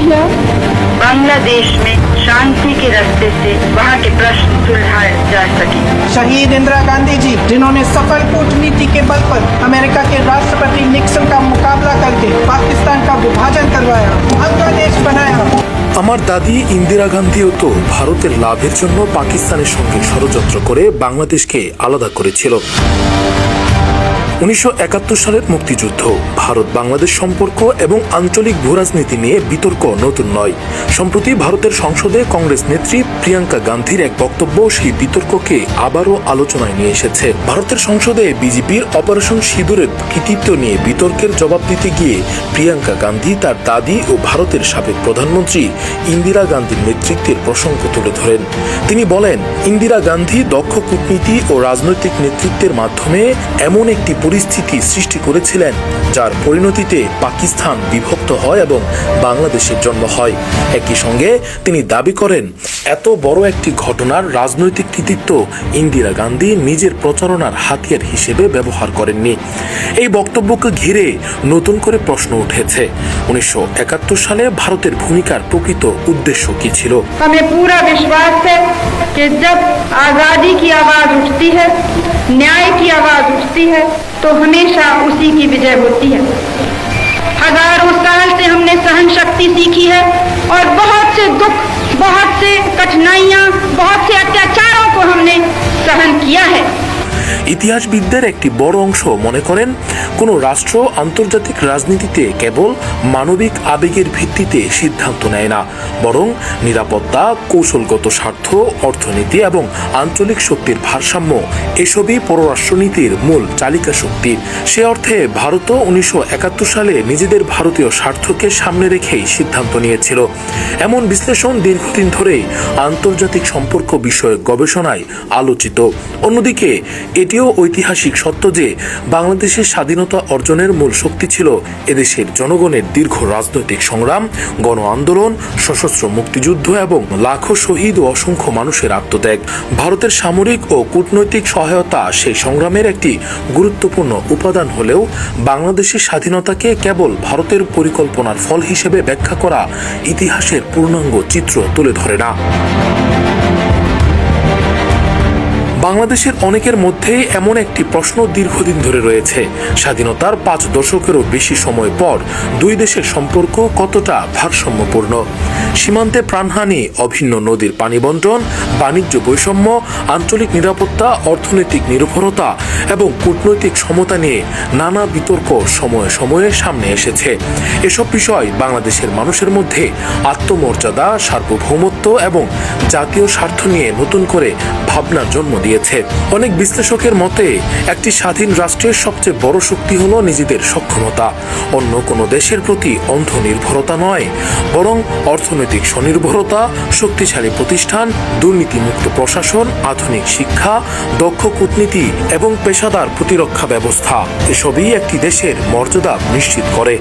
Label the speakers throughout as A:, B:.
A: समस्या बांग्लादेश में शांति के रास्ते से वहाँ के प्रश्न सुलझाए जा सके।
B: शहीद इंदिरा गांधी जी, जिन्होंने सफल कूटनीति के बल पर अमेरिका के राष्ट्रपति निक्सन का मुकाबला करके पाकिस्तान का विभाजन करवाया, बांग्लादेश बनाया।
C: আমার দাদি ইন্দিরা গান্ধীও তো ভারতের লাভের জন্য পাকিস্তানের সঙ্গে ষড়যন্ত্র করে বাংলাদেশকে আলাদা করেছিল। 1971 সালের মুক্তিযুদ্ধ, ভারত বাংলাদেশ সম্পর্ক এবং আঞ্চলিক ভূরাজনীতি নিয়ে বিতর্ক নতুন নয়। সম্প্রতি ভারতের সংসদে কংগ্রেস নেত্রী প্রিয়াঙ্কা গান্ধীর এক বক্তব্য সেই বিতর্ককে আবারও আলোচনায় নিয়ে এসেছে। ভারতের সংসদে বিজেপির অপারেশন সিঁদুরের কৃতিত্ব নিয়ে বিতর্কের জবাব দিতে গিয়ে প্রিয়াঙ্কা গান্ধী তার দাদি ও ভারতের সাবেক প্রধানমন্ত্রী ইন্দিরা গান্ধীর নেতৃত্বের প্রসঙ্গ তুলে ধরেন। তিনি বলেন, ইন্দিরা গান্ধী দক্ষ কূটনীতি ও রাজনৈতিক নেতৃত্বের মাধ্যমে এমন একটি পরিস্থিতি সৃষ্টি করেছিলেন যার পরিণতিতে পাকিস্তান বিভক্ত হয় এবং বাংলাদেশের জন্ম হয়। একই সঙ্গে তিনি দাবি করেন, এত বড় একটি ঘটনার রাজনৈতিক কৃতিত্ব ইন্দিরা গান্ধী নিজের প্রচারণার হাতিয়ার হিসেবে ব্যবহার করেননি। এই বক্তব্যকে ঘিরে নতুন করে প্রশ্ন উঠেছে, 1971 সালে ভারতের ভূমিকার প্রকৃত উদ্দেশ্য কি ছিল?
A: हमें पूरा विश्वास है कि जब आजादी की आवाज उठती है, न्याय की आवाज उठती है, तो हमेशा उसी की विजय होती है। हजारों साल से हमने सहन शक्ति सीखी है और बहुत से दुख, बहुत से कठिनाइयां, बहुत से अत्याचारों को हमने सहन किया है।
C: ইতিহাসবিদদের একটি বড় অংশ মনে করেন, কোনো রাষ্ট্র আন্তর্জাতিক রাজনীতিতে কেবল মানবিক আবেগের ভিত্তিতে সিদ্ধান্ত নেয় না, বরং নিরাপত্তা, কৌশলগত স্বার্থ, অর্থনীতি এবং আঞ্চলিক শক্তির ভারসাম্য এসবই পররাষ্ট্রনীতির মূল চালিকা শক্তি। সে অর্থে ভারতও 1971 সালে নিজেদের ভারতীয় স্বার্থকে সামনে রেখেই সিদ্ধান্ত নিয়েছিল। এমন বিশ্লেষণ দীর্ঘদিন ধরে আন্তর্জাতিক সম্পর্ক বিষয়ক গবেষণায় আলোচিত। অন্যদিকে এটিও ঐতিহাসিক সত্য যে বাংলাদেশের স্বাধীনতা অর্জনের মূল শক্তি ছিল এদেশের জনগণের দীর্ঘ রাজনৈতিক সংগ্রাম, গণ আন্দোলন, সশস্ত্র মুক্তিযুদ্ধ এবং লাখো শহীদ ও অসংখ্য মানুষের আত্মত্যাগ। ভারতের সামরিক ও কূটনৈতিক সহায়তা সেই সংগ্রামের একটি গুরুত্বপূর্ণ উপাদান হলেও বাংলাদেশের স্বাধীনতাকে কেবল ভারতের পরিকল্পনার ফল হিসেবে ব্যাখ্যা করা ইতিহাসের পূর্ণাঙ্গ চিত্র তুলে ধরে না। বাংলাদেশের অনেকের মধ্যে এমন একটি প্রশ্ন দীর্ঘদিন ধরে রয়েছে, স্বাধীনতার 5 দশকেরও বেশি সময় পর দুই দেশের সম্পর্ক কতটা ভারসাম্যপূর্ণ? সীমান্তে প্রাণহানি, অভিন্ন নদীর পানি বন্টন, বাণিজ্য বৈষম্য, আঞ্চলিক নিরাপত্তা, অর্থনৈতিক নির্ভরতা এবং কূটনৈতিক সমতা নিয়ে নানা বিতর্ক সময়ে সময়ে সামনে এসেছে। এসব বিষয় বাংলাদেশের মানুষের মধ্যে আত্মমর্যাদা, সার্বভৌমত্ব এবং জাতীয় স্বার্থ নিয়ে নতুন করে ভাবনার জন্ম দিয়েছে। অনেক বিশ্লেষকের মতে একটি স্বাধীন রাষ্ট্রের সবচেয়ে বড় শক্তি হলো নিজেদের সক্ষমতা, অন্য কোনো দেশের প্রতি অন্ধ নির্ভরতা নয়, বরং অর্থনৈতিক স্বনির্ভরতা, শক্তিশালী প্রতিষ্ঠান, দুর্নীতিমুক্ত প্রশাসন, আধুনিক শিক্ষা, দক্ষ কূটনীতি এবং পেশাদার প্রতিরক্ষা ব্যবস্থা। এসবই একটি দেশের মর্যাদা নিশ্চিত করে।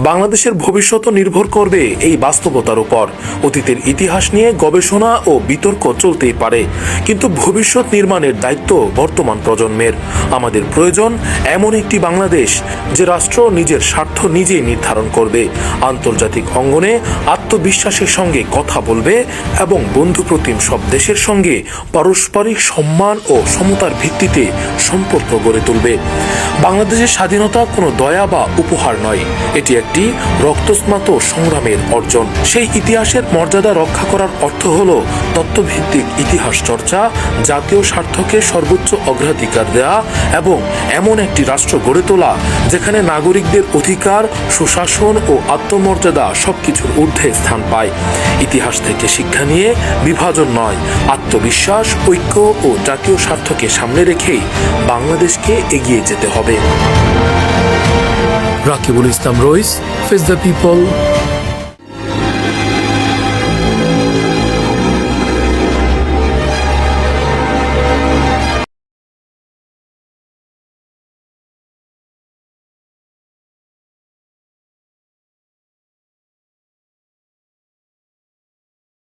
C: বাংলাদেশের ভবিষ্যৎ নির্ভর করবে এই বাস্তবতার উপর। অতীতের ইতিহাস নিয়ে গবেষণা ও বিতর্ক চলতেই পারে, কিন্তু ভবিষ্যৎ নির্মাণের দায়িত্ব বর্তমান প্রজন্মের। আমাদের প্রয়োজন এমন একটি বাংলাদেশ যে রাষ্ট্র নিজের স্বার্থ নিজেই নির্ধারণ করবে, আন্তর্জাতিক অঙ্গনে আত্মবিশ্বাসের সঙ্গে কথা বলবে এবং বন্ধুপ্রতিম সব দেশের সঙ্গে পারস্পরিক সম্মান ও সমতার ভিত্তিতে সম্পর্ক গড়ে তুলবে। বাংলাদেশের স্বাধীনতা কোনো দয়া বা উপহার নয়, এটি একটি রক্তস্নাত সংগ্রামের অর্জন। সেই ইতিহাসের মর্যাদা রক্ষা করার অর্থ হল তত্ত্বভিত্তিক ইতিহাস চর্চা, জাতীয় স্বার্থকে সর্বোচ্চ অগ্রাধিকার দেয়া এবং এমন একটি রাষ্ট্র গড়ে তোলা যেখানে নাগরিকদের অধিকার, সুশাসন ও আত্মমর্যাদা সবকিছুর ঊর্ধ্বে স্থান পায়। ইতিহাস থেকে শিক্ষা নিয়ে বিভাজন নয়, আত্মবিশ্বাস, ঐক্য ও জাতীয় স্বার্থকে সামনে রেখেই বাংলাদেশকে এগিয়ে যেতে হবে। রাকিবুল ইসলাম রইস, ফেস দ্য পিপল,